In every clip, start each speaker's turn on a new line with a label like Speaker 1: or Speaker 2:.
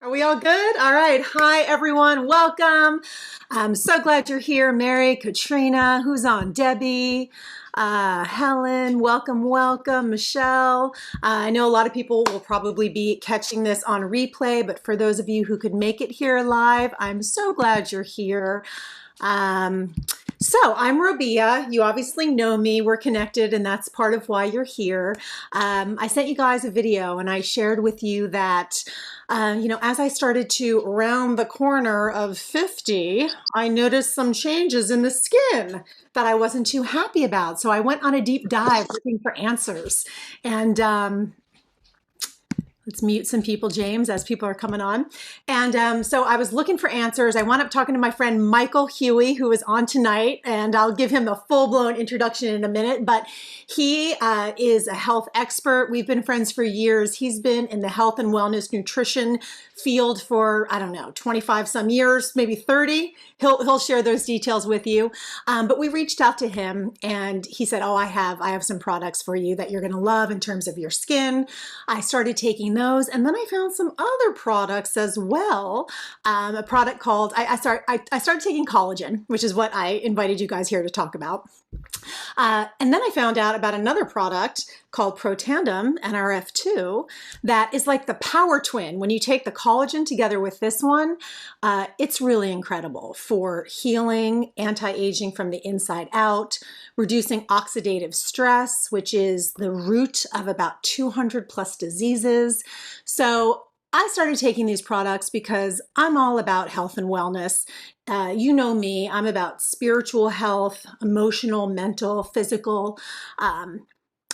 Speaker 1: Are we all good? All right. Hi, everyone. Welcome. I'm so glad you're here. Mary, Katrina, who's on? Debbie, Helen, welcome, welcome. Michelle. I know a lot of people will probably be catching this on replay, but for those of you who could make it here live, I'm so glad you're here. So I'm Robia. You obviously know me. We're connected, and that's part of why you're here. I sent you guys a video, and I shared with you that, as I started to round the corner of 50, I noticed some changes in the skin that I wasn't too happy about. So I went on a deep dive looking for answers. And let's mute some people, James, as people are coming on. And so I was looking for answers. I wound up talking to my friend Michael Huey, who is on tonight, and I'll give him a full-blown introduction in a minute. But he is a health expert. We've been friends for years. He's been in the health and wellness nutrition field for, I don't know, 25 some years, maybe 30. He'll share those details with you. But we reached out to him and he said, oh, I have some products for you that you're going to love in terms of your skin. I started taking those, and then I found some other products as well. A product called, I started taking collagen, which is what I invited you guys here to talk about. And then I found out about another product called Protandim, NRF2, that is like the power twin. When you take the collagen together with this one, it's really incredible for healing, anti-aging from the inside out, reducing oxidative stress, which is the root of about 200 plus diseases. So I started taking these products because I'm all about health and wellness. You know me, I'm about spiritual health, emotional, mental, physical,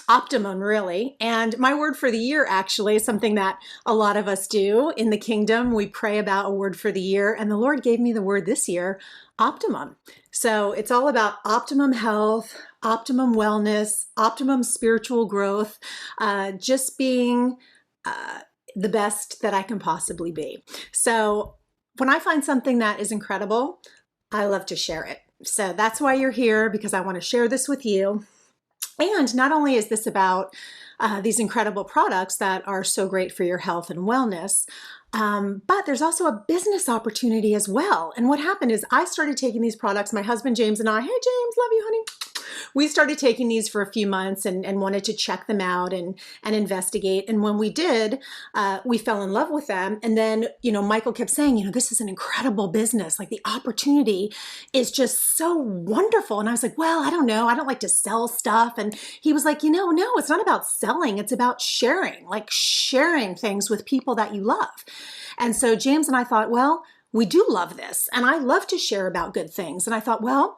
Speaker 1: optimum, really. And my word for the year actually is something that a lot of us do in the kingdom. We pray about a word for the year, and the Lord gave me the word this year, optimum. So it's all about optimum health, optimum wellness, optimum spiritual growth, just being the best that I can possibly be. So when I find something that is incredible, I love to share it. So that's why you're here, because I want to share this with you. And not only is this about these incredible products that are so great for your health and wellness, but there's also a business opportunity as well. And what happened is I started taking these products, my husband James and I, hey James, love you honey. We started taking these for a few months and wanted to check them out and investigate. And when we did, we fell in love with them. And then, Michael kept saying, this is an incredible business. Like the opportunity is just so wonderful. And I was like, well, I don't know. I don't like to sell stuff. And he was like, no, it's not about selling. It's about sharing, like sharing things with people that you love. And so James and I thought, well, we do love this. And I love to share about good things. And I thought, well,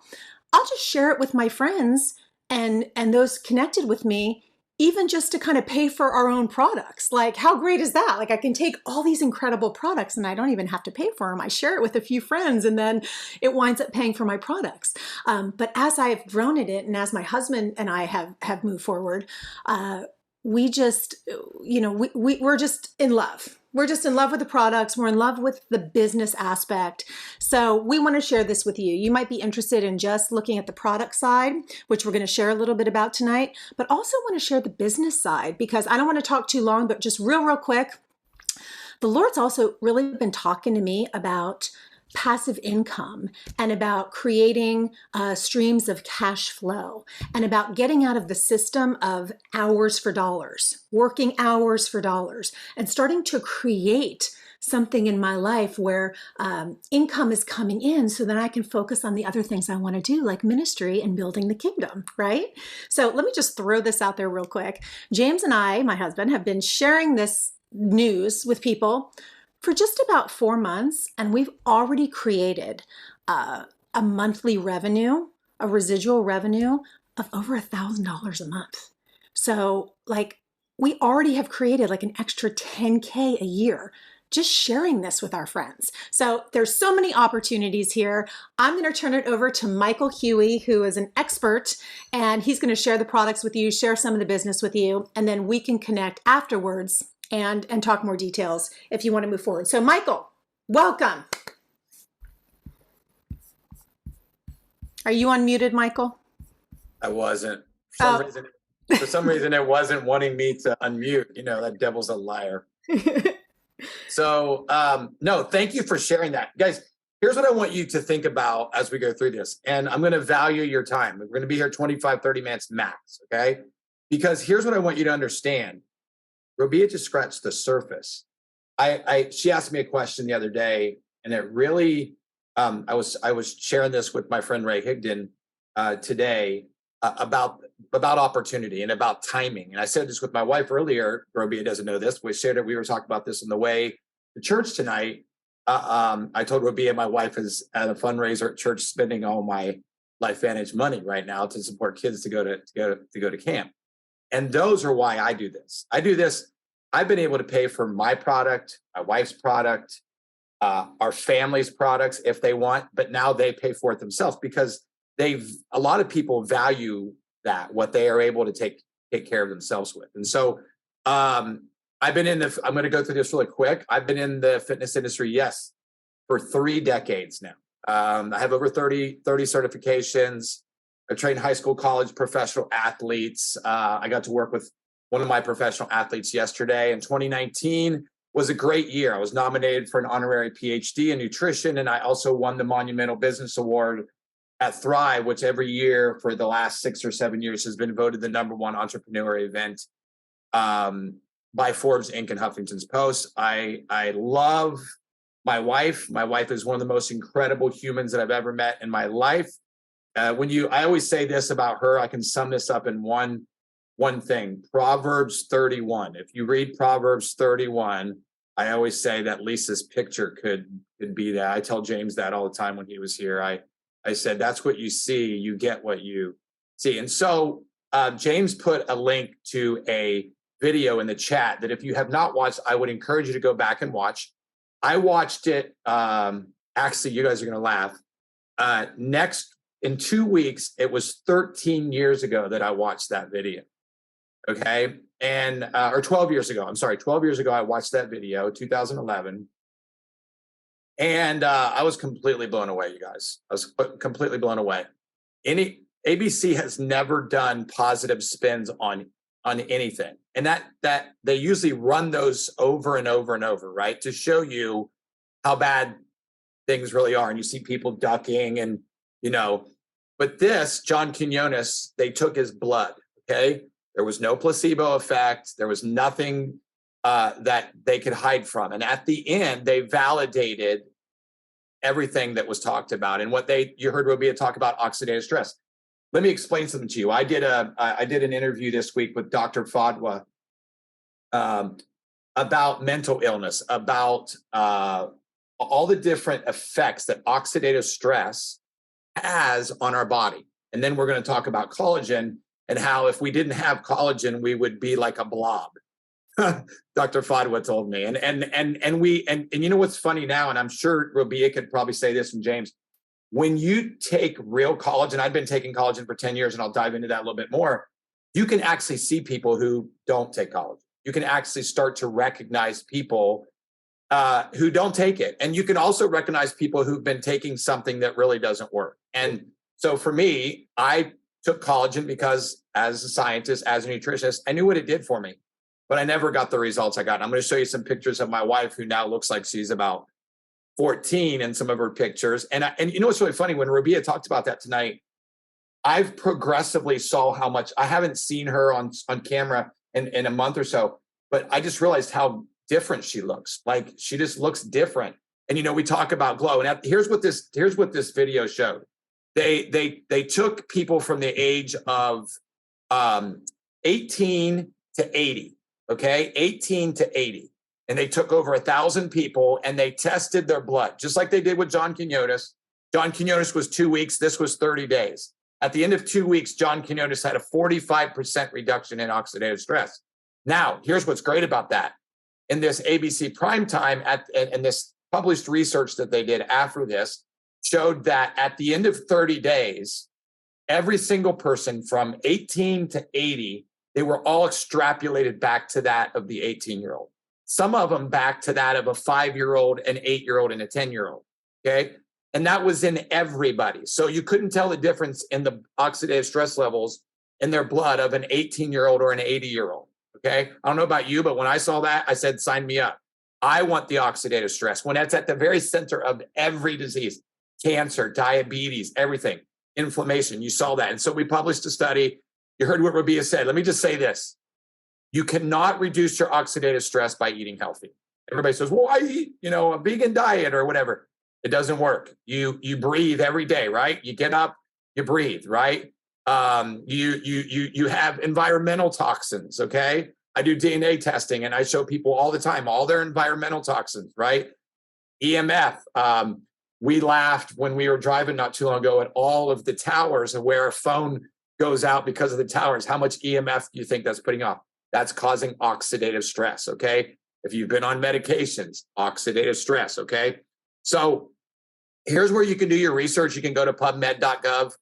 Speaker 1: I'll just share it with my friends and those connected with me, even just to kind of pay for our own products. Like, how great is that? Like, I can take all these incredible products and I don't even have to pay for them. I share it with a few friends and then it winds up paying for my products. But as I've grown in it and as my husband and I have moved forward, we just, we're just in love. We're just in love with the products. We're in love with the business aspect. So we want to share this with you. You might be interested in just looking at the product side, which we're going to share a little bit about tonight, but also want to share the business side because I don't want to talk too long, but just real quick. The Lord's also really been talking to me about passive income and about creating streams of cash flow and about getting out of the system of hours for dollars, working hours for dollars, and starting to create something in my life where income is coming in so that I can focus on the other things I want to do, like ministry and building the kingdom, right? So let me just throw this out there real quick. James and I, my husband, have been sharing this news with people for just about 4 months, and we've already created a monthly revenue, a residual revenue of over $1,000 a month. So like we already have created like an extra 10K a year just sharing this with our friends. So there's so many opportunities here. I'm going to turn it over to Michael Huey, who is an expert, and he's going to share the products with you, share some of the business with you, and then we can connect afterwards and talk more details if you want to move forward. So Michael, welcome. Are you unmuted, Michael?
Speaker 2: I wasn't. For some reason, it wasn't wanting me to unmute. That devil's a liar. So, no, thank you for sharing that. Guys, here's what I want you to think about as we go through this. And I'm going to value your time. We're going to be here 25, 30 minutes max, okay? Because here's what I want you to understand. Robia just scratched the surface. She asked me a question the other day, and it really, I was sharing this with my friend Ray Higdon today about opportunity and about timing. And I said this with my wife earlier. Robia doesn't know this. We shared it. We were talking about this on the way to church tonight. I told Robia my wife is at a fundraiser at church, spending all my LifeVantage money right now to support kids to go to camp. And those are why I do this. I've been able to pay for my product, my wife's product, our family's products if they want, but now they pay for it themselves because a lot of people value that, what they are able to take care of themselves with. And so I'm going to go through this really quick. I've been in the fitness industry, yes, for 3 decades now. I have over 30 certifications. I trained high school, college, professional athletes. I got to work with one of my professional athletes yesterday. And 2019 was a great year. I was nominated for an honorary PhD in nutrition, and I also won the Monumental Business Award at Thrive, which every year for the last 6 or 7 years has been voted the #1 entrepreneur event by Forbes, Inc. and Huffington Post. I love my wife. My wife is one of the most incredible humans that I've ever met in my life. I always say this about her, I can sum this up in one thing, Proverbs 31. If you read Proverbs 31, I always say that Lisa's picture could be that. I tell James that all the time when he was here. I said, that's what you see, you get what you see. And so James put a link to a video in the chat that if you have not watched, I would encourage you to go back and watch. I watched it. Actually, you guys are going to laugh. In 2 weeks, it was 13 years ago that I watched that video. Okay. And, or 12 years ago, I'm sorry, 12 years ago, I watched that video, 2011. And I was completely blown away, you guys. I was completely blown away. ABC has never done positive spins on anything. And that they usually run those over and over and over, right? To show you how bad things really are. And you see people ducking and, but this, John Quinones, they took his blood, okay? There was no placebo effect. There was nothing that they could hide from. And at the end, they validated everything that was talked about. And you heard Robia talk about oxidative stress. Let me explain something to you. I did an interview this week with Dr. Fadwa about mental illness, about all the different effects that oxidative stress has on our body. And then we're going to talk about collagen and how if we didn't have collagen, we would be like a blob. Dr. Fadwa told me. And you know what's funny now, and I'm sure Robia could probably say this, and James, when you take real collagen, I've been taking collagen for 10 years, and I'll dive into that a little bit more. You can actually see people who don't take collagen. You can actually start to recognize people who don't take it. And you can also recognize people who've been taking something that really doesn't work. And so for me, I took collagen because as a scientist, as a nutritionist, I knew what it did for me, but I never got the results I got. I'm going to show you some pictures of my wife who now looks like she's about 14 in some of her pictures. And you know what's really funny? When Robia talked about that tonight, I've progressively saw how much, I haven't seen her on camera in a month or so, but I just realized how different she looks. Like she just looks different. And we talk about glow. And here's what this video showed. They took people from the age of 18 to 80, okay? 18 to 80. And they took over 1,000 people and they tested their blood, just like they did with John Quinones. John Quinones was 2 weeks. This was 30 days. At the end of 2 weeks, John Quinones had a 45% reduction in oxidative stress. Now, here's what's great about that. In this ABC primetime, and this published research that they did after this, showed that at the end of 30 days, every single person from 18 to 80, they were all extrapolated back to that of the 18-year-old. Some of them back to that of a 5-year-old, an 8-year-old, and a 10-year-old, okay? And that was in everybody. So you couldn't tell the difference in the oxidative stress levels in their blood of an 18-year-old or an 80-year-old, okay? I don't know about you, but when I saw that, I said, sign me up. I want the oxidative stress when it's at the very center of every disease, cancer, diabetes, everything, inflammation. You saw that. And so we published a study. You heard what Rabia said. Let me just say this. You cannot reduce your oxidative stress by eating healthy. Everybody says, well, I eat, a vegan diet or whatever. It doesn't work. You breathe every day, right? You get up, you breathe, right? You have environmental toxins, okay? I do DNA testing and I show people all the time, all their environmental toxins, right? EMF. We laughed when we were driving not too long ago at all of the towers and where a phone goes out because of the towers. How much EMF do you think that's putting off? That's causing oxidative stress, okay? If you've been on medications, oxidative stress, okay? So here's where you can do your research. You can go to pubmed.gov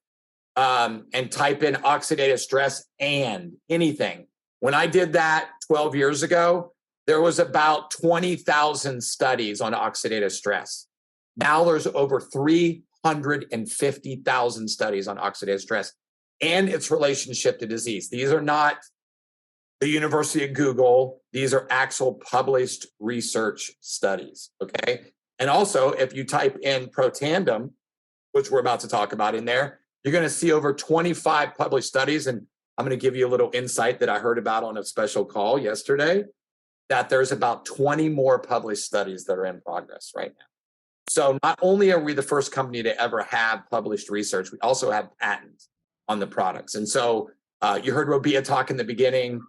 Speaker 2: and type in oxidative stress and anything. When I did that 12 years ago, there was about 20,000 studies on oxidative stress. Now there's over 350,000 studies on oxidative stress and its relationship to disease. These are not the University of Google. These are actual published research studies, okay? And also, if you type in Protandim, which we're about to talk about in there, you're going to see over 25 published studies. And I'm going to give you a little insight that I heard about on a special call yesterday, that there's about 20 more published studies that are in progress right now. So not only are we the first company to ever have published research, we also have patents on the products. And so you heard Robia talk in the beginning.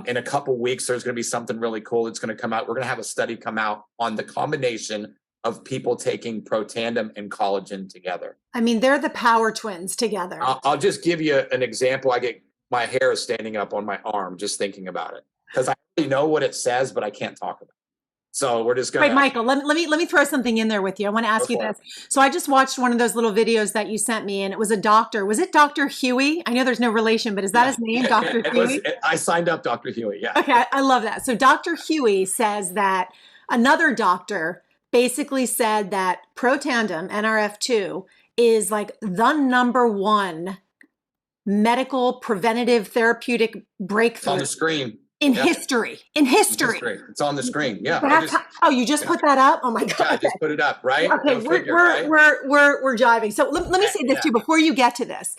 Speaker 2: In a couple weeks, there's going to be something really cool that's going to come out. We're going to have a study come out on the combination of people taking Protandim and collagen together.
Speaker 1: I mean, they're the power twins together.
Speaker 2: I'll just give you an example. My hair is standing up on my arm just thinking about it because I already know what it says, but I can't talk about it. So we're just going to.
Speaker 1: Wait, Michael, let me throw something in there with you. I want to ask you this. So I just watched one of those little videos that you sent me, and it was a doctor. Was it Dr. Huey? I know there's no relation, but is that his name, Dr. Huey?
Speaker 2: I signed up Dr. Huey, yeah.
Speaker 1: Okay, I love that. So Dr. Huey says that another doctor basically said that Protandim, NRF2, is like the #1 medical preventative therapeutic breakthrough.
Speaker 2: It's on the screen.
Speaker 1: In history.
Speaker 2: It's on the screen. Yeah.
Speaker 1: You just put that up? Oh my God.
Speaker 2: Yeah, I just put it up, right?
Speaker 1: Okay, we're jiving. So let me say this too before you get to this,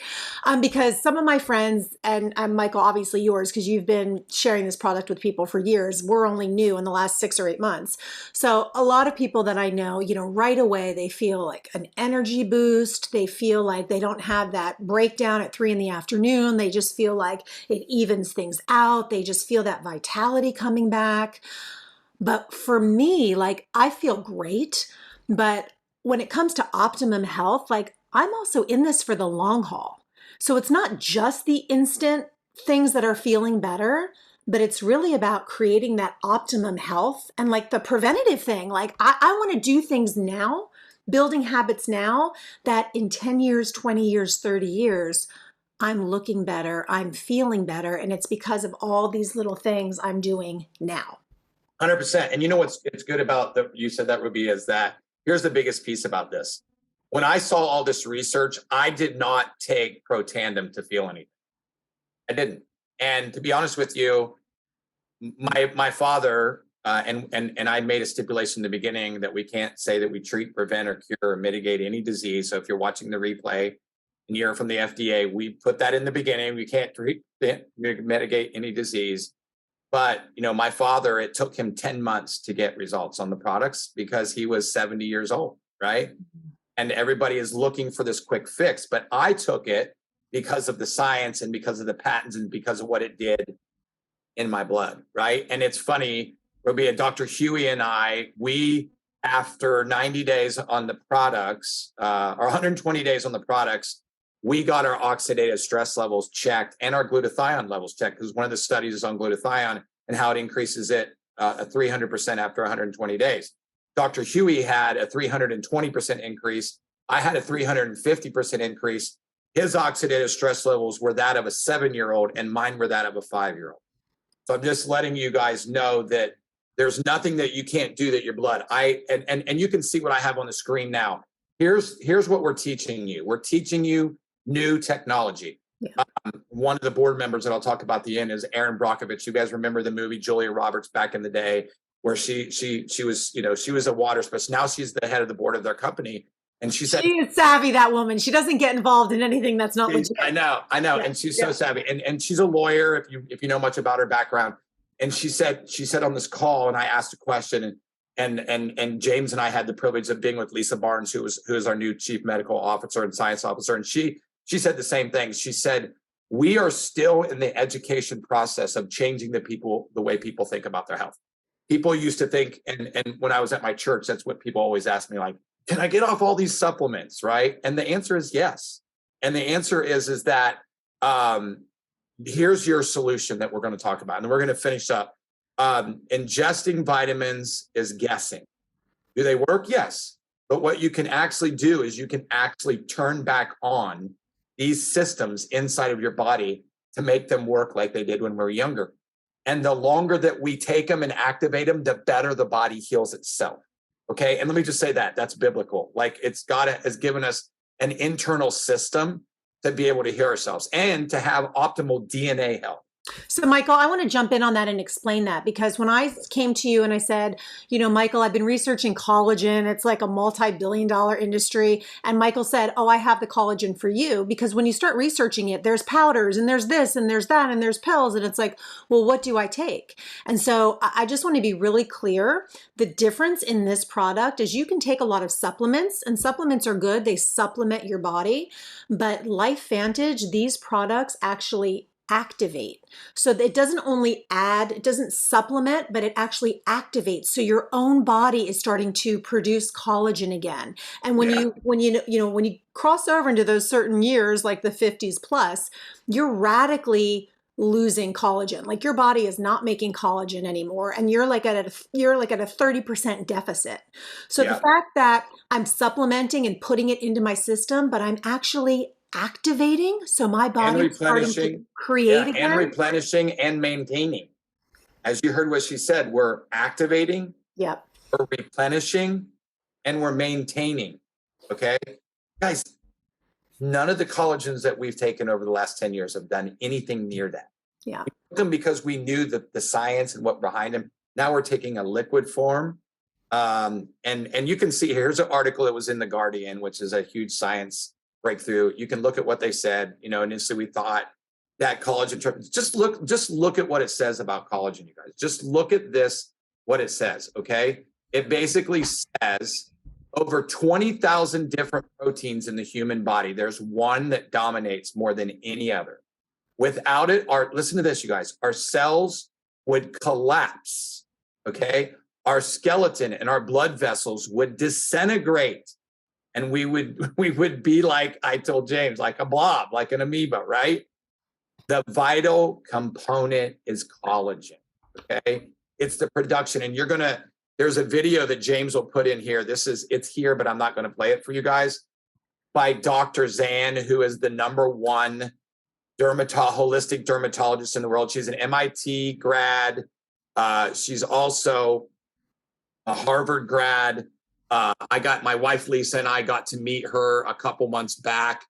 Speaker 1: because some of my friends and Michael, obviously yours, because you've been sharing this product with people for years. We're only new in the last 6 or 8 months. So a lot of people that I know, right away they feel like an energy boost. They feel like they don't have that breakdown at 3 p.m. They just feel like it evens things out. They just feel that vitality coming back. But for me, I feel great. But when it comes to optimum health, I'm also in this for the long haul. So it's not just the instant things that are feeling better, but it's really about creating that optimum health and the preventative thing. I want to do things now, building habits now that in 10 years, 20 years, 30 years, I'm looking better, I'm feeling better, and it's because of all these little things I'm doing now.
Speaker 2: 100%. And you know what's good about you said that, Ruby, is that here's the biggest piece about this. When I saw all this research, I did not take Protandim to feel anything. I didn't. And to be honest with you, my father, and I made a stipulation in the beginning that we can't say that we treat, prevent, or cure or mitigate any disease. So if you're watching the replay, and you're from the FDA, we put that in the beginning. We can't mitigate any disease. But, my father, it took him 10 months to get results on the products because he was 70 years old, right? And everybody is looking for this quick fix. But I took it because of the science and because of the patents and because of what it did in my blood, right? And it's funny, Robia, Dr. Huey and I, after 90 days on the products, or 120 days on the products, we got our oxidative stress levels checked and our glutathione levels checked because one of the studies is on glutathione and how it increases it 300% after 120 days. Dr. Huey had a 320% increase. I had a 350% increase. His oxidative stress levels were that of a 7-year-old and mine were that of a 5-year-old. So I'm just letting you guys know that there's nothing that you can't do that your blood. And you can see what I have on the screen now. Here's what we're teaching you. We're teaching you new technology. Yeah. One of the board members that I'll talk about at the end is Aaron Brockovich. You guys remember the movie Julia Roberts back in the day? where she was, you know, she was a water specialist. Now she's the head of the board of their company. And she said,
Speaker 1: she is savvy, that woman. She doesn't get involved in anything that's not legit.
Speaker 2: I know.
Speaker 1: Yeah,
Speaker 2: And she's so savvy. And she's a lawyer, if you know much about her background. And she said on this call, and I asked a question, and James and I had the privilege of being with Lisa Barnes, who is our new chief medical officer and science officer. And she said the same thing. She said, we are still in the education process of changing the way people think about their health. People used to think, and when I was at my church, that's what people always ask me, like, can I get off all these supplements, right? And the answer is yes. And the answer is that here's your solution that we're going to talk about. And we're going to finish up. Ingesting vitamins is guessing. Do they work? Yes. But what you can actually do is you can actually turn back on these systems inside of your body to make them work like they did when we were younger. And the longer that we take them and activate them, the better the body heals itself. Okay. And let me just say that's biblical. Like God has given us an internal system to be able to heal ourselves and to have optimal DNA health.
Speaker 1: So, Michael, I want to jump in on that and explain that, because when I came to you and I said, you know, Michael, I've been researching collagen. It's like a multi-billion-dollar industry. And Michael said, oh, I have the collagen for you. Because when you start researching it, there's powders and there's this and there's that and there's pills. And it's like, well, what do I take? And so I just want to be really clear. The difference in this product is you can take a lot of supplements, and supplements are good. They supplement your body. But LifeVantage, these products actually activate. So it doesn't only add, it doesn't supplement, but it actually activates. So your own body is starting to produce collagen again. And when you cross over into those certain years, like the 50s plus, you're radically losing collagen. Like your body is not making collagen anymore, and you're like at a 30% deficit. So the fact that I'm supplementing and putting it into my system, but I'm actually activating, so my body is starting to create again.
Speaker 2: And replenishing and maintaining. As you heard what she said, we're activating, we're replenishing, and we're maintaining. Okay? Guys, none of the collagens that we've taken over the last 10 years have done anything near that.
Speaker 1: Yeah.
Speaker 2: We took them because we knew the science and what behind them. Now we're taking a liquid form. And you can see, here's an article that was in The Guardian, which is a huge science breakthrough. You can look at what they said, you know, and initially we thought that collagen, just look at what it says about collagen, you guys. Just look at this, what it says, okay? It basically says over 20,000 different proteins in the human body. There's one that dominates more than any other. Without it, listen to this, you guys, our cells would collapse, okay? Our skeleton and our blood vessels would disintegrate. And we would be like, I told James, like a blob, like an amoeba, right? The vital component is collagen, okay? It's the production. And there's a video that James will put in here. It's here, but I'm not going to play it for you guys, by Dr. Zand, who is the #1 holistic dermatologist in the world. She's an MIT grad. She's also a Harvard grad. I got my wife, Lisa, and I got to meet her a couple months back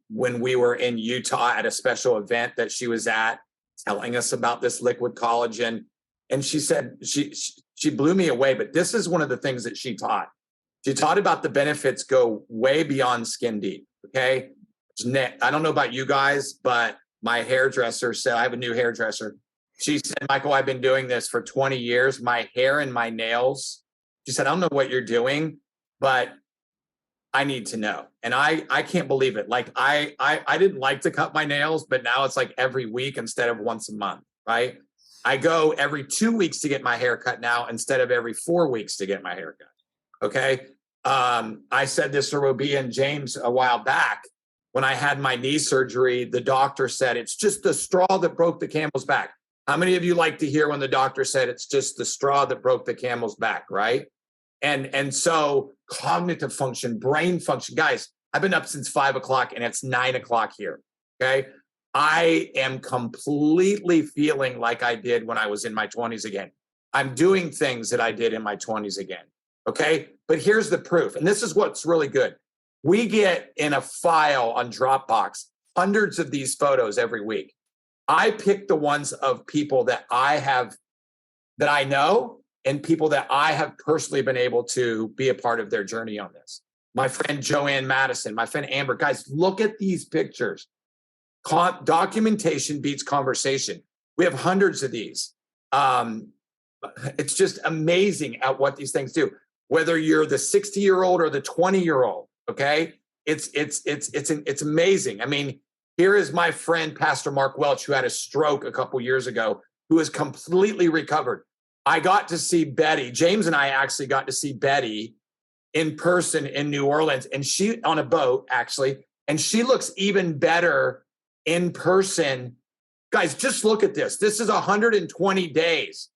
Speaker 2: when we were in Utah at a special event that she was at, telling us about this liquid collagen. And she said, she blew me away, but this is one of the things that she taught. She taught about the benefits go way beyond skin deep, okay? I don't know about you guys, but my hairdresser said, I have a new hairdresser. She said, Michael, I've been doing this for 20 years. My hair and my nails, she said, I don't know what you're doing, but I need to know. And I can't believe it. Like I didn't like to cut my nails, but now it's like every week instead of once a month, right? I go every 2 weeks to get my hair cut now instead of every 4 weeks to get my hair cut. Okay. I said this to Roby and James a while back. When I had my knee surgery, the doctor said, it's just the straw that broke the camel's back. How many of you like to hear when the doctor said it's just the straw that broke the camel's back, right? And so cognitive function, brain function, guys, I've been up since 5 o'clock and it's 9 o'clock here, okay? I am completely feeling like I did when I was in my 20s again. I'm doing things that I did in my 20s again, okay? But here's the proof, and this is what's really good. We get in a file on Dropbox hundreds of these photos every week. I pick the ones of people that I have that I know and people that I have personally been able to be a part of their journey on this. My friend Joanne Madison, my friend Amber. Guys, look at these pictures. Documentation beats conversation. We have hundreds of these. It's just amazing at what these things do. Whether you're the 60-year-old or the 20-year-old, okay? It's amazing. I mean, here is my friend, Pastor Mark Welch, who had a stroke a couple years ago, who is completely recovered. I got to see Betty. James and I actually got to see Betty in person in New Orleans, and she on a boat, actually, and she looks even better in person. Guys, just look at this. This is 120 days.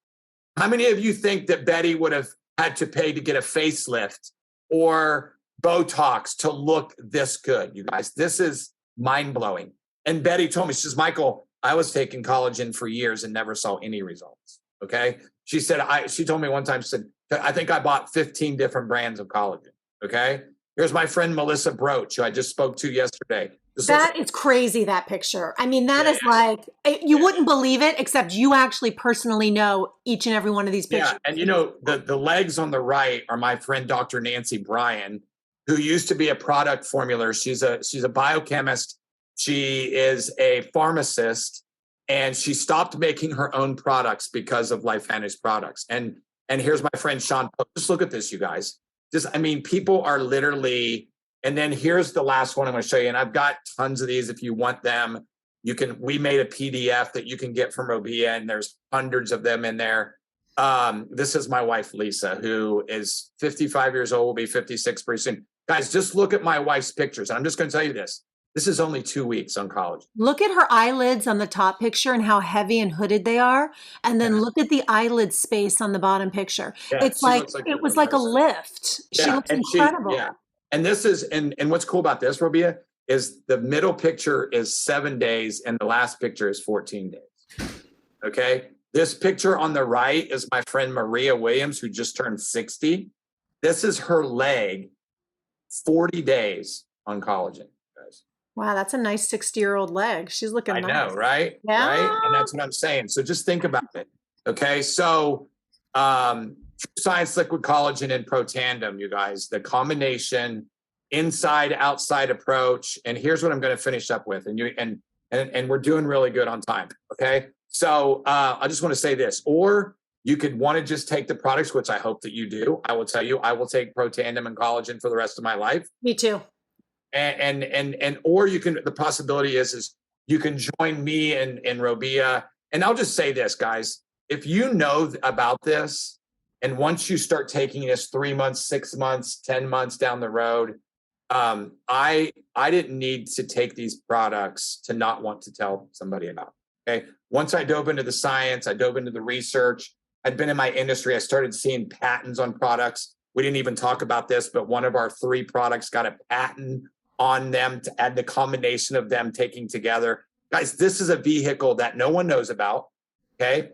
Speaker 2: How many of you think that Betty would have had to pay to get a facelift or Botox to look this good? You guys, this is mind-blowing. And Betty told me, she says, Michael, I was taking collagen for years and never saw any results. Okay. She said, she told me one time, she said, I think I bought 15 different brands of collagen. Okay. Here's my friend, Melissa Broach, who I just spoke to yesterday.
Speaker 1: That is crazy, that picture. I mean, that is like, you wouldn't believe it, except you actually personally know each and every one of these pictures.
Speaker 2: Yeah, and you know, the legs on the right are my friend, Dr. Nancy Bryan, who used to be a product formulator. She's a biochemist. She is a pharmacist, and she stopped making her own products because of LifeVantage products. And here's my friend, Sean. Just look at this, you guys. I mean, people are literally. And then here's the last one I'm going to show you. And I've got tons of these. If you want them, we made a PDF that you can get from Robia, and there's hundreds of them in there. This is my wife, Lisa, who is 55 years old, will be 56 pretty soon. Guys, just look at my wife's pictures. And I'm just going to tell you this. This is only 2 weeks on collagen.
Speaker 1: Look at her eyelids on the top picture and how heavy and hooded they are. And then look at the eyelid space on the bottom picture.
Speaker 2: Yeah,
Speaker 1: it's like, it was like a lift. She looks incredible.
Speaker 2: And this is, and what's cool about this, Robia, is the middle picture is 7 days and the last picture is 14 days. Okay. This picture on the right is my friend Maria Williams, who just turned 60. This is her leg, 40 days on collagen, guys.
Speaker 1: Wow, that's a nice 60-year-old leg. She's looking nice.
Speaker 2: I know, right?
Speaker 1: Yeah.
Speaker 2: Right? And that's what I'm saying. So just think about it. Okay. So, Science Liquid Collagen and Protandim, you guys, the combination inside outside approach. And here's what I'm going to finish up with. And we're doing really good on time. Okay. So I just want to say this, or you could want to just take the products, which I hope that you do. I will tell you, I will take Protandim and collagen for the rest of my life.
Speaker 1: Me too.
Speaker 2: Or you can, the possibility is you can join me in Robia. And I'll just say this, guys, if you know about this, and once you start taking this 3 months, 6 months, 10 months down the road, I didn't need to take these products to not want to tell somebody about. Okay. Once I dove into the science, I dove into the research. I'd been in my industry. I started seeing patents on products. We didn't even talk about this, but one of our 3 products got a patent on them to add the combination of them taking together. Guys, this is a vehicle that no one knows about. Okay.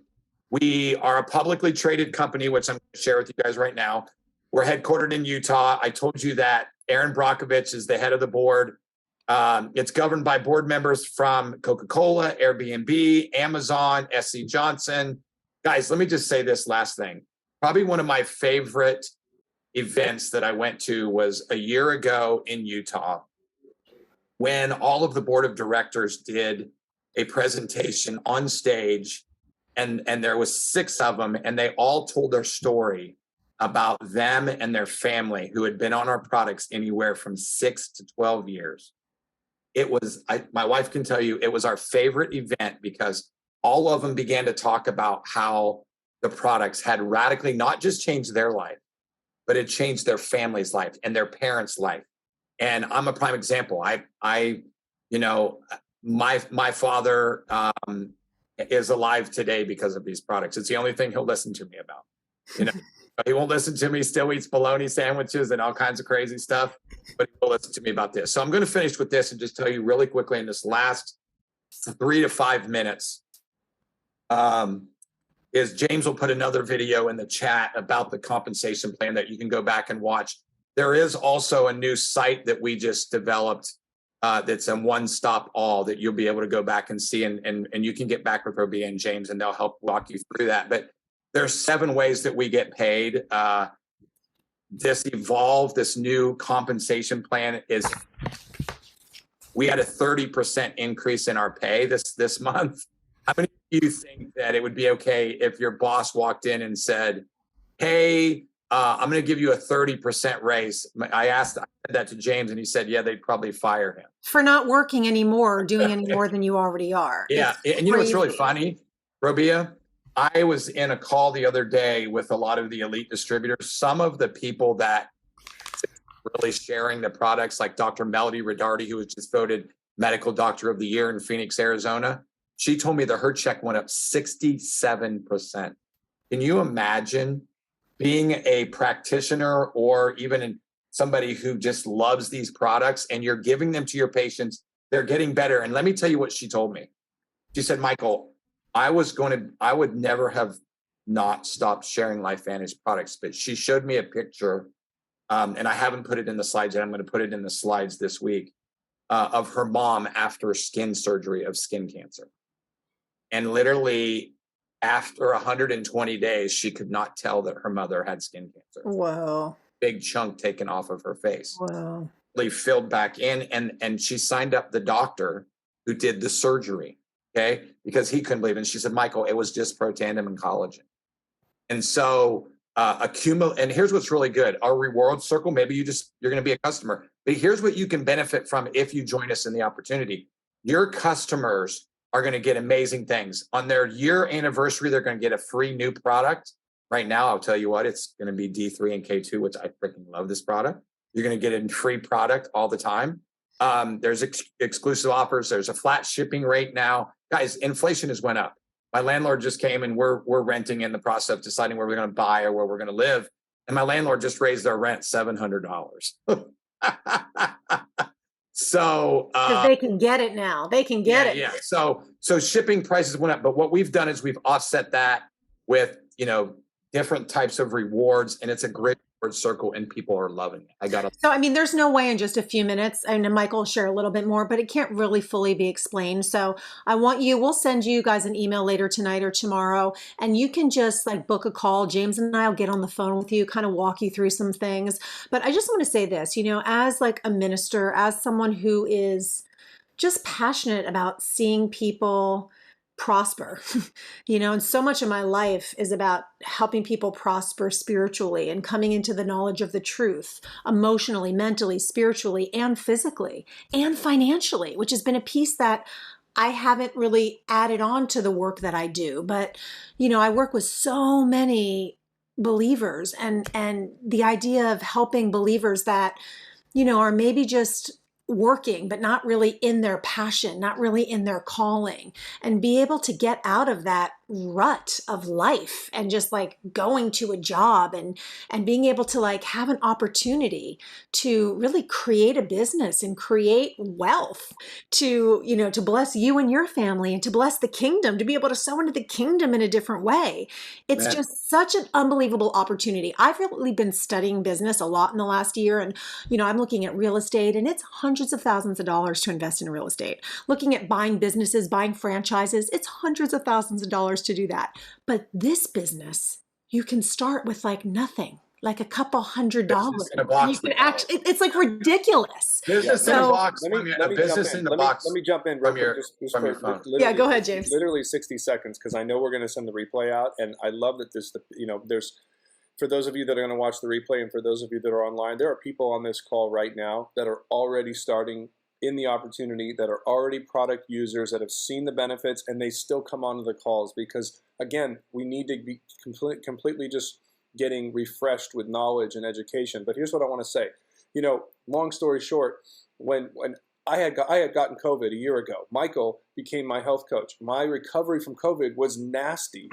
Speaker 2: We are a publicly traded company, which I'm going to share with you guys right now. We're headquartered in Utah. I told you that Aaron Brockovich is the head of the board. It's governed by board members from Coca-Cola, Airbnb, Amazon, SC Johnson. Guys, let me just say this last thing. Probably one of my favorite events that I went to was a year ago in Utah, when all of the board of directors did a presentation on stage. And there was 6 of them, and they all told their story about them and their family who had been on our products anywhere from 6 to 12 years. It was, my wife can tell you, it was our favorite event because all of them began to talk about how the products had radically not just changed their life, but it changed their family's life and their parents' life. And I'm a prime example. My father, is alive today because of these products. It's the only thing he'll listen to me about. He won't listen to me, still eats bologna sandwiches and all kinds of crazy stuff, but he'll listen to me about this. So I'm going to finish with this and just tell you really quickly in this last 3 to 5 minutes, is James will put another video in the chat about the compensation plan that you can go back and watch. There is also a new site that we just developed that's a one-stop all that you'll be able to go back and see, and you can get back with Robia and James, and they'll help walk you through that. But there's 7 ways that we get paid. This new compensation plan is, we had a 30% increase in our pay this month. How many of you think that it would be okay if your boss walked in and said, hey, I'm going to give you a 30% raise? I said that to James, and he said, yeah, they'd probably fire him.
Speaker 1: For not working anymore or doing any more than you already are.
Speaker 2: Yeah. And you know what's really funny, Robia? I was in a call the other day with a lot of the elite distributors. Some of the people that really sharing the products, like Dr. Melody Redarty, who was just voted Medical Doctor of the Year in Phoenix, Arizona. She told me that her check went up 67%. Can you imagine being a practitioner or even somebody who just loves these products and you're giving them to your patients? They're getting better. And let me tell you what she told me. She said, Michael, I would never have not stopped sharing LifeVantage products, but she showed me a picture, and I haven't put it in the slides yet. I'm going to put it in the slides this week, of her mom after skin surgery of skin cancer. And literally after 120 days, she could not tell that her mother had skin cancer.
Speaker 1: Whoa.
Speaker 2: Big chunk taken off of her face.
Speaker 1: Whoa.
Speaker 2: Really filled back in. And she signed up the doctor who did the surgery, okay? Because he couldn't believe it. And she said, Michael, it was just Protandim and collagen. And so and here's what's really good. Our reward circle, maybe you're going to be a customer, but here's what you can benefit from if you join us in the opportunity. Your customers are going to get amazing things. On their year anniversary, they're going to get a free new product. Right now, I'll tell you what, it's going to be D3 and K2, which I freaking love this product. You're going to get a free product all the time. There's exclusive offers. There's a flat shipping rate now. Guys, inflation has went up. My landlord just came and we're renting in the process of deciding where we're going to buy or where we're going to live. And my landlord just raised our rent $700. So
Speaker 1: because they can get it now. They can get it.
Speaker 2: Yeah. So shipping prices went up, but what we've done is we've offset that with, different types of rewards, and it's a great reward circle, and people are loving it.
Speaker 1: So, I mean, there's no way in just a few minutes, and Michael will share a little bit more, but it can't really fully be explained. So we'll send you guys an email later tonight or tomorrow, and you can just book a call. James and I will get on the phone with you, kind of walk you through some things. But I just want to say this, as a minister, as someone who is just passionate about seeing people prosper, and so much of my life is about helping people prosper spiritually and coming into the knowledge of the truth, emotionally, mentally, spiritually, and physically, and financially, which has been a piece that I haven't really added on to the work that I do. But, I work with so many believers, and the idea of helping believers that, are maybe just working, but not really in their passion, not really in their calling, and be able to get out of that rut of life and just going to a job and being able to have an opportunity to really create a business and create wealth to bless you and your family and to bless the kingdom, to be able to sow into the kingdom in a different way. It's just such an unbelievable opportunity. I've really been studying business a lot in the last year, and I'm looking at real estate, and it's hundreds of thousands of dollars to invest in real estate. Looking at buying businesses, buying franchises, it's hundreds of thousands of dollars to do that. But this business, you can start with nothing, a couple $100. And you can actually, it's ridiculous.
Speaker 2: Business in a box. Business in the box.
Speaker 3: Let me jump in
Speaker 2: from your phone.
Speaker 1: Yeah, go ahead, James.
Speaker 3: Literally 60 seconds, because I know we're going to send the replay out, and I love that there's, for those of you that are going to watch the replay and for those of you that are online, there are people on this call right now that are already starting in the opportunity, that are already product users, that have seen the benefits, and they still come onto the calls because, again, we need to be completely just getting refreshed with knowledge and education. But here's what I want to say. Long story short, when I had gotten COVID a year ago, Michael became my health coach. My recovery from COVID was nasty.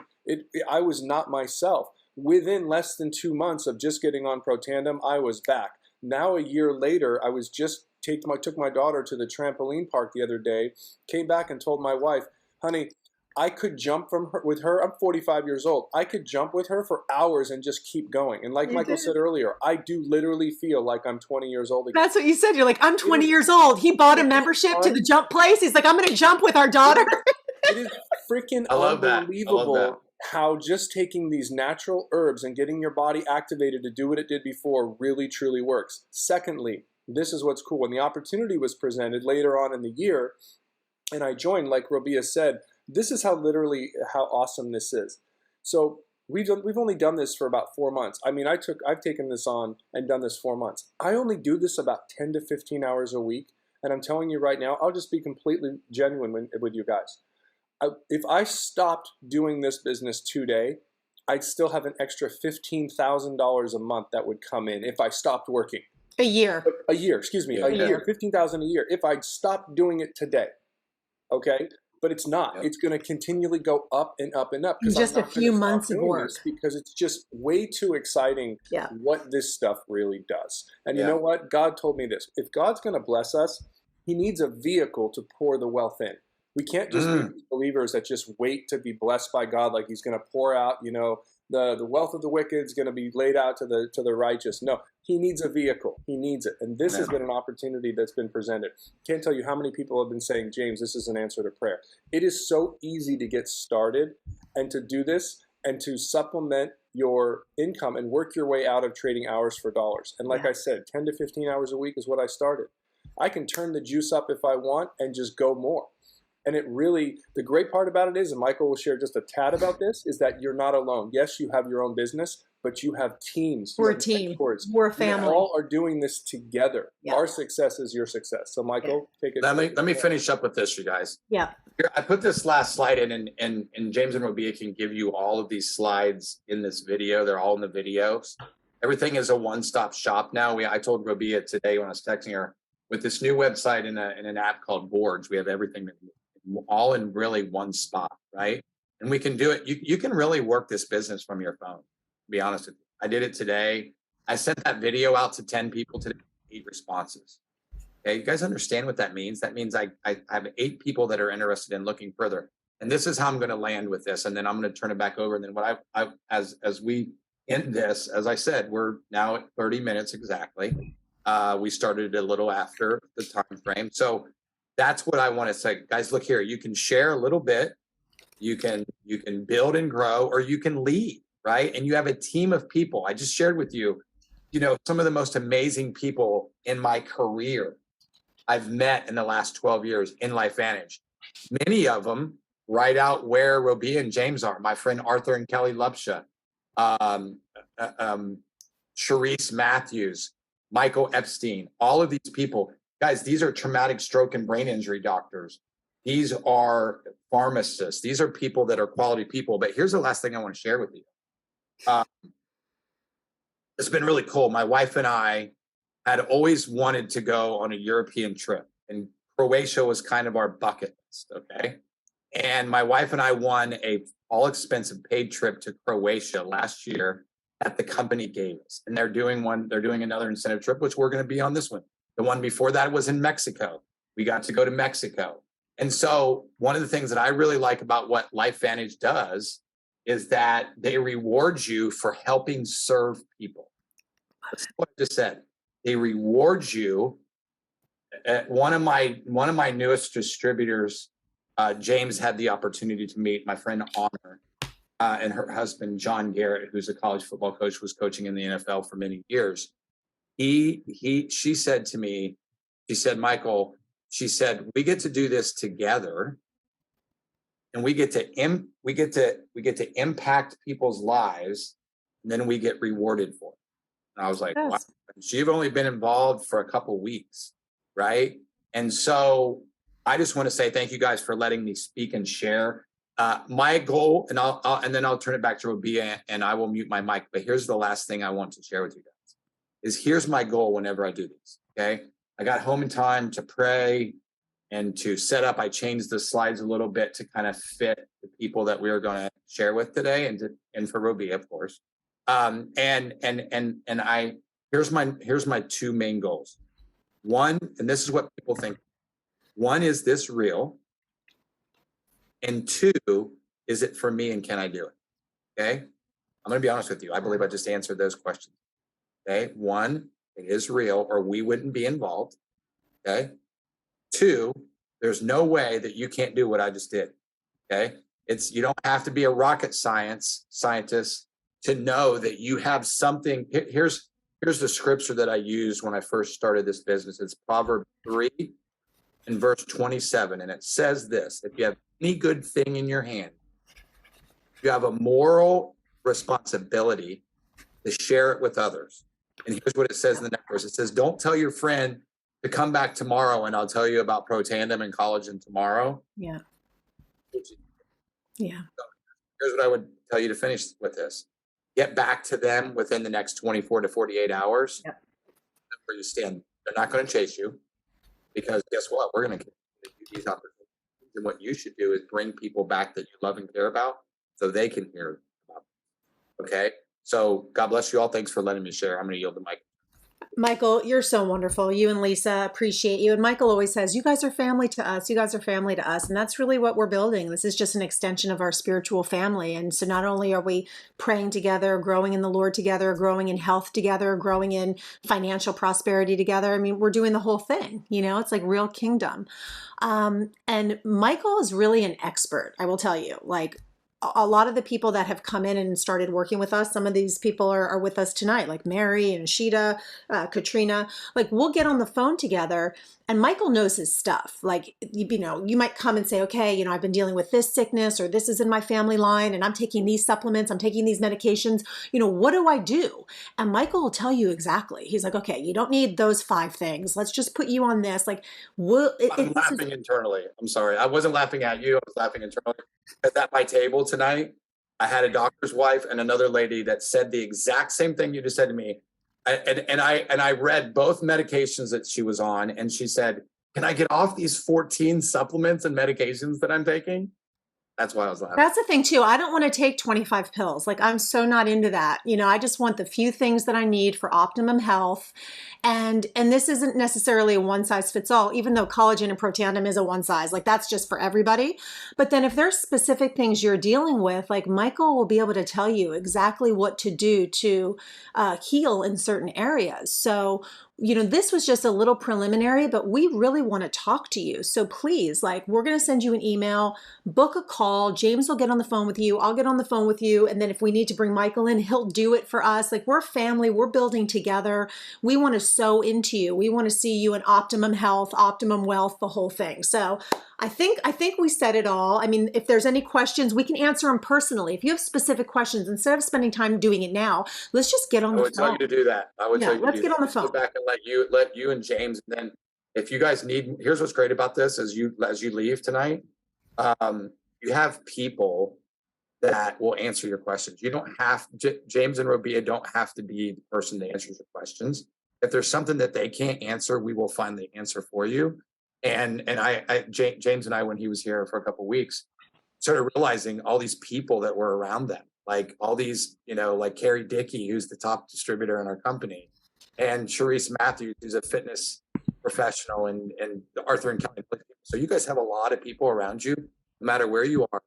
Speaker 3: I was not myself. Within less than 2 months of just getting on Protandim, I was back. Now, a year later, I was just took my daughter to the trampoline park the other day, came back and told my wife, honey, I could jump with her. I'm 45 years old. I could jump with her for hours and just keep going. And like Michael said earlier, I do literally feel like I'm 20 years old again.
Speaker 1: That's what you said. You're like, I'm 20 years old. He bought a membership to the jump place. He's like, I'm going to jump with our daughter.
Speaker 3: It is freaking unbelievable how just taking these natural herbs and getting your body activated to do what it did before really truly works. Secondly, this is what's cool. When the opportunity was presented later on in the year, and I joined, like Robia said, this is how awesome this is. So we've only done this for about 4 months. I mean, I've taken this on and done this 4 months. I only do this about 10 to 15 hours a week. And I'm telling you right now, I'll just be completely genuine with you guys. If I stopped doing this business today, I'd still have an extra $15,000 a month that would come in if I stopped working.
Speaker 1: A year.
Speaker 3: A year, excuse me, a year, 15,000 a year. If I'd stopped doing it today, okay? But it's not. It's going to continually go up and up and up.
Speaker 1: In just a few months of work.
Speaker 3: Because it's just way too exciting what this stuff really does. And you know what? God told me this. If God's going to bless us, he needs a vehicle to pour the wealth in. We can't just be believers that just wait to be blessed by God, like he's going to pour out, you know, the wealth of the wicked is going to be laid out to the righteous. No, he needs a vehicle. He needs it. And this has been an opportunity that's been presented. Can't tell you how many people have been saying, James, this is an answer to prayer. It is so easy to get started and to do this and to supplement your income and work your way out of trading hours for dollars. And like I said, 10 to 15 hours a week is what I started. I can turn the juice up if I want and just go more. And it really, the great part about it is, and Michael will share just a tad about this, is that you're not alone. Yes, you have your own business, but you have teams.
Speaker 1: We're a team. We're a family.
Speaker 3: We all are doing this together. Our success is your success. So Michael, take it.
Speaker 2: Let me finish up with this, you guys.
Speaker 1: Yeah.
Speaker 2: Here, I put this last slide in, and James and Robia can give you all of these slides in this video. They're all in the videos. Everything is a one-stop shop now. I told Robia today when I was texting her, with this new website in an app called Boards, we have everything all in really one spot, right? And we can do it. You can really work this business from your phone, to be honest with you. I did it today. I sent that video out to 10 people today, 8 responses. Okay, you guys understand what that means? That means I have 8 people that are interested in looking further. And this is how I'm going to land with this. And then I'm going to turn it back over. And then what as we end this, as I said, we're now at 30 minutes exactly. We started a little after the time frame. So that's what I want to say. Guys, look here. You can share a little bit. You can build and grow, or you can lead, right? And you have a team of people. I just shared with you, some of the most amazing people in my career I've met in the last 12 years in LifeVantage. Many of them right out where Robia and James are. My friend Arthur and Kelly Lupsha, Sharice Matthews, Michael Epstein, all of these people. Guys, these are traumatic stroke and brain injury doctors. These are pharmacists. These are people that are quality people. But here's the last thing I want to share with you. It's been really cool. My wife and I had always wanted to go on a European trip, and Croatia was kind of our bucket list, okay? And my wife and I won a all-expensive paid trip to Croatia last year that the company gave us. And they're doing another incentive trip, which we're going to be on this one. The one before that was in Mexico. We got to go to Mexico. And so one of the things that I really like about what LifeVantage does is that they reward you for helping serve people. That's what I just said. They reward you. One of my newest distributors, James, had the opportunity to meet my friend Honor and her husband, John Garrett, who's a college football coach, was coaching in the NFL for many years. She said to me, she said, Michael, she said, we get to do this together, and we get to impact people's lives, and then we get rewarded for it. And I was like, wow. You've only been involved for a couple weeks, right? And so I just want to say thank you guys for letting me speak and share. My goal, and then I'll turn it back to Robia, and I will mute my mic. But here's the last thing I want to share with you guys. Here's my goal whenever I do this, okay? I got home in time to pray and to set up. I changed the slides a little bit to kind of fit the people that we are going to share with today, and for Robia, of course. Here's my 2 main goals. One, and this is what people think. One, is this real? And 2, is it for me, and can I do it? Okay? I'm going to be honest with you. I believe I just answered those questions. Okay? 1, it is real, or we wouldn't be involved. Okay? 2, there's no way that you can't do what I just did. Okay? You don't have to be a rocket scientist to know that you have something. Here's the scripture that I used when I first started this business. It's Proverbs 3 and verse 27. And it says this: if you have any good thing in your hand, you have a moral responsibility to share it with others. And here's what it says in the next verse. It says, don't tell your friend to come back tomorrow and I'll tell you about Protandim and Collagen tomorrow.
Speaker 1: Yeah.
Speaker 2: So here's what I would tell you to finish with this. Get back to them within the next 24 to 48 hours.
Speaker 1: Yep.
Speaker 2: That's where you stand. They're not going to chase you, because guess what? We're going to give you these opportunities. And what you should do is bring people back that you love and care about so they can hear about it. Okay? So God bless you all. Thanks for letting me share. I'm going to yield the mic.
Speaker 1: Michael, you're so wonderful. You and Lisa, appreciate you. And Michael always says, you guys are family to us. You guys are family to us. And that's really what we're building. This is just an extension of our spiritual family. And so not only are we praying together, growing in the Lord together, growing in health together, growing in financial prosperity together. I mean, we're doing the whole thing. You know, it's like real kingdom. And Michael is really an expert, I will tell you. Like, a lot of the people that have come in and started working with us, some of these people are with us tonight, like Mary and Sheeta, Katrina. Like, we'll get on the phone together and Michael knows his stuff. Like, you know, you might come and say, okay, you know, I've been dealing with this sickness, or this is in my family line and I'm taking these supplements, I'm taking these medications. You know, what do I do? And Michael will tell you exactly. He's like, okay, you don't need those 5 things. Let's just put you on this. Like,
Speaker 2: I'm laughing internally. I'm sorry. I wasn't laughing at you. I was laughing internally. Because at my table tonight, I had a doctor's wife and another lady that said the exact same thing you just said to me. And I read both medications that she was on, and she said, can I get off these 14 supplements and medications that I'm taking? That's why I was laughing.
Speaker 1: That's the thing too. I don't want to take 25 pills. Like, I'm so not into that. You know, I just want the few things that I need for optimum health. And this isn't necessarily a one size fits all, even though collagen and Protandim is a one size, like that's just for everybody. But then if there's specific things you're dealing with, like Michael will be able to tell you exactly what to do to heal in certain areas. So, you know, this was just a little preliminary, but we really want to talk to you. So please, like, we're going to send you an email, book a call. James will get on the phone with you. I'll get on the phone with you. And then if we need to bring Michael in, he'll do it for us. Like, we're family, we're building together. We want to sow into you. We want to see you in optimum health, optimum wealth, the whole thing. So I think we said it all. I mean, if there's any questions, we can answer them personally. If you have specific questions, instead of spending time doing it now, let's just get on the phone.
Speaker 2: I would tell you to do that. I would tell you to
Speaker 1: let's
Speaker 2: do
Speaker 1: get
Speaker 2: that.
Speaker 1: on the phone.
Speaker 2: Go back and let you and James. And then if you guys need, here's what's great about this: as you leave tonight, you have people that will answer your questions. You don't have James and Robia don't have to be the person that answers your questions. If there's something that they can't answer, we will find the answer for you. And James and I, when he was here for a couple of weeks, started realizing all these people that were around them, like all these, you know, like Carrie Dickey, who's the top distributor in our company, and Sharice Matthews, who's a fitness professional, and Arthur and Kelly. So you guys have a lot of people around you, no matter where you are,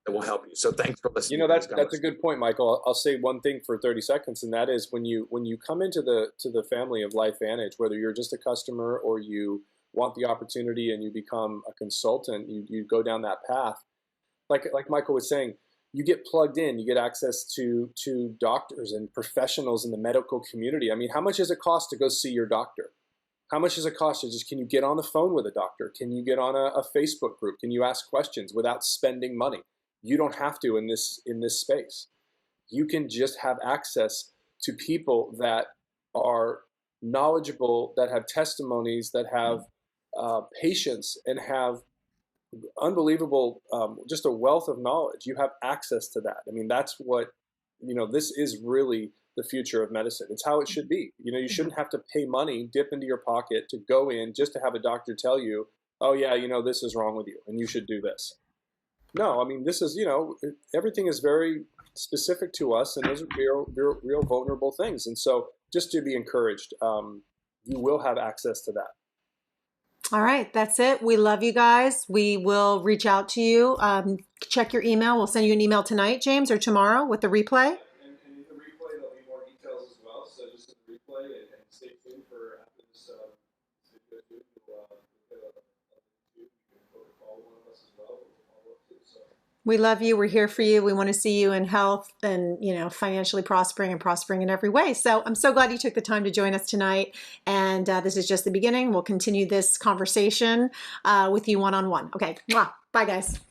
Speaker 2: that will help you. So thanks for listening.
Speaker 3: You know, that's a good point, Michael. I'll say one thing for 30 seconds, and that is when you come into the family of LifeVantage, whether you're just a customer or you want the opportunity and you become a consultant, you go down that path. Like Michael was saying, you get plugged in, you get access to doctors and professionals in the medical community. I mean, how much does it cost to go see your doctor? How much does it cost to can you get on the phone with a doctor? Can you get on a Facebook group? Can you ask questions without spending money? You don't have to in this space. You can just have access to people that are knowledgeable, that have testimonies, that have patience, and have unbelievable, just a wealth of knowledge. You have access to that. I mean, that's what, you know, this is really the future of medicine. It's how it should be. You know, you shouldn't have to pay money, dip into your pocket to go in just to have a doctor tell you, oh yeah, you know, this is wrong with you and you should do this. No, I mean, this is, you know, everything is very specific to us, and those are real vulnerable things. And so just to be encouraged, you will have access to that.
Speaker 1: All right, that's it. We love you guys. We will reach out to you. Check your email. We'll send you an email tonight, James, or tomorrow with the replay.
Speaker 3: And in the replay, there'll be more details as well. So just in the replay, and stay tuned for after this video. You can call one of us as well. We'll follow up too. So
Speaker 1: We love you. We're here for you. We want to see you in health and, you know, financially prospering and prospering in every way. So I'm so glad you took the time to join us tonight. And this is just the beginning. We'll continue this conversation with you one-on-one. Okay. Mwah. Bye, guys.